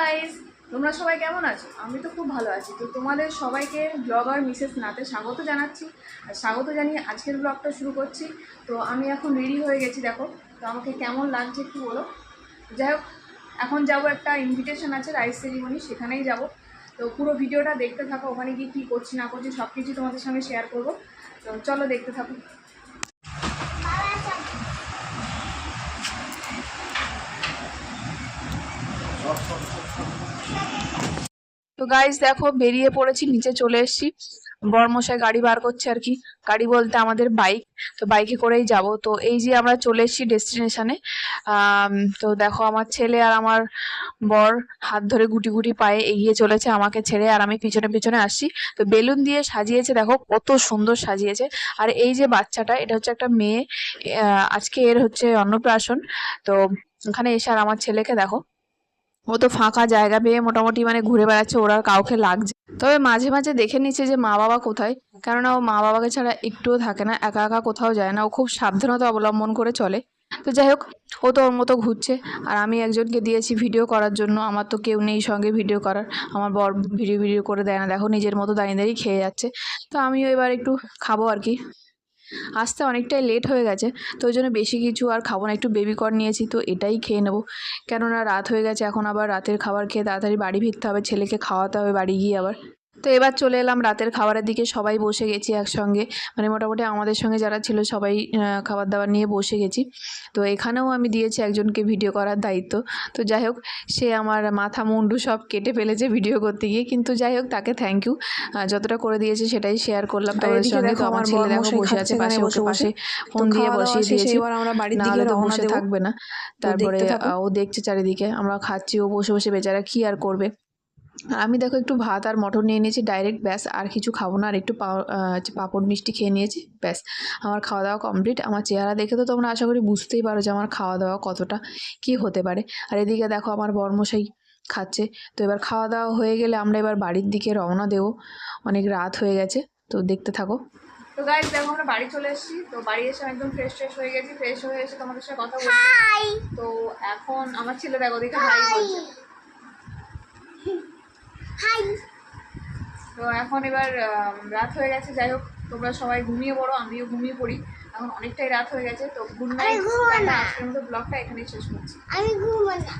Guys, তোমরা সবাই কেমন আছো? আমি তো খুব ভালো আছি। তো তোমাদের সবাইকে ব্লগার মিসেস নাতে স্বাগত জানাচ্ছি। আর স্বাগত জানিয়ে আজকের ব্লগটা শুরু করছি। তো আমি এখন রেডি হয়ে গেছি, দেখো। তো আমাকে কেমন লাগছে একটু বলো। যাই হোক, এখন যাবো, একটা ইনভিটেশন আছে রাইস সেরিমনি, সেখানেই যাব। তো পুরো ভিডিওটা দেখতে থাকো, ওখানে গিয়ে কী করছি না করছি সব কিছু তোমাদের সঙ্গে শেয়ার করবো। তো চলো দেখতে থাকো। তো গাইস দেখো, বেরিয়ে পড়েছি, নিচে চলে এসেছি। বরমশাই গাড়ি বার করছে আর কি। গাড়ি বলতে আমাদের বাইক। তো বাইকে করেই যাব। তো এই যে আমরা চলে এসেছি ডেস্টিনেশনে। তো দেখো, আমার ছেলে আর আমার বর হাত ধরে গুটি গুটি পায়ে এগিয়ে চলেছে আমাকে ছেড়ে, আর আমি পিছনে পিছনে আসছি। তো বেলুন দিয়ে সাজিয়েছে, দেখো কত সুন্দর সাজিয়েছে। আর এই যে বাচ্চাটা, এটা হচ্ছে একটা মেয়ে। আজকে এর হচ্ছে অন্নপ্রাশন। তো ওখানে এসে আর আমার ছেলেকে দেখো, ও তো ফাঁকা জায়গা পেয়ে মোটামুটি মানে ঘুরে বেড়াচ্ছে, ওরা কাউকে লাগছে। তবে মাঝে মাঝে দেখে নিচ্ছে যে মা বাবা কোথায়, কেননা ও মা বাবাকে ছাড়া একটুও থাকে না, একা একা কোথাও যায় না, ও খুব সাবধানতা অবলম্বন করে চলে। তো যাই হোক, ও তো ওর মতো ঘুরছে। আর আমি একজনকে দিয়েছি ভিডিও করার জন্য, আমার তো কেউ নেই সঙ্গে ভিডিও করার। আমার বর ভিডিও ভিডিও করে দেয় না, দেখো নিজের মতো দাঁড়িয়ে দাঁড়িয়ে খেয়ে যাচ্ছে। তো আমিও এবার একটু খাবো আর কি। আসতে অনেকটাই লেট হয়ে গেছে, তো ওই জন্য বেশি কিছু আর খাবো না, একটু বেবি কর্ন নিয়েছি, তো এটাই খেয়ে নেবো। কেননা রাত হয়ে গেছে, এখন আবার রাতের খাবার খেয়ে তাড়াতাড়ি বাড়ি ফিরতে হবে, ছেলেকে খাওয়াতে হবে বাড়ি গিয়ে আবার। তো এবার চলে এলাম রাতের খাবারের দিকে, সবাই বসে গেছি একসঙ্গে। মানে মোটামুটি আমাদের সঙ্গে যারা ছিল সবাই খাবার দাবার নিয়ে বসে গেছি। তো এখানেও আমি দিয়েছি একজনকে ভিডিও করার দায়িত্ব। তো যাই হোক, সে আমার মাথা মুন্ডু সব কেটে ফেলেছে ভিডিও করতে গিয়ে, কিন্তু যাই হোক তাকে থ্যাংক ইউ। যতটা করে দিয়েছে সেটাই শেয়ার করলাম তোমাদের সঙ্গে। তো আমার ছেলে দেখো বসে আছে পাশে, ওকে পাশে ফোন দিয়ে বসিয়ে দিয়েছি, নাহলে তো বসে থাকবে না। তারপরে ও দেখছে চারিদিকে আমরা খাচ্ছি, ও বসে বসে বেচারা কি আর করবে। আমি দেখো একটু ভাত আর মটর নিয়ে নিয়েছি ডাইরেক্ট, ব্যাস, আর কিছু খাবো না। আর একটু পাঁপড় মিষ্টি খেয়ে নিয়েছি, ব্যাস, আমার খাওয়া দাওয়া কমপ্লিট। আমার চেহারা দেখে তো তোমরা আশা করি বুঝতেই পারো যে আমার খাওয়া দাওয়া কতটা কি হতে পারে। আর এদিকে দেখো আমার বরমশাই খাচ্ছে। তো এবার খাওয়া দাওয়া হয়ে গেলে আমরা এবার বাড়ির দিকে রওনা দেবো, অনেক রাত হয়ে গেছে। তো দেখতে থাকো। তো গাইস দেখো, আমরা বাড়ি চলে এসেছি। তো বাড়ি এসে একদম ফ্রেশ হয়ে গেছি, ফ্রেশ হয়ে এসে তোমাদের সাথে কথা বলছি। তো এখন আমার ছেলে দেখো, দেখে ভাই বলছে। তো এখন এবার রাত হয়ে গেছে, যাই হোক তোমরা সবাই ঘুমিয়ে পড়ো, আমিও ঘুমিয়ে পড়ি। এখন অনেকটাই রাত হয়ে গেছে। তো গুড নাইট, আজকের মতো ব্লগটা এখানেই শেষ করছি। আমি ঘুমাবো না।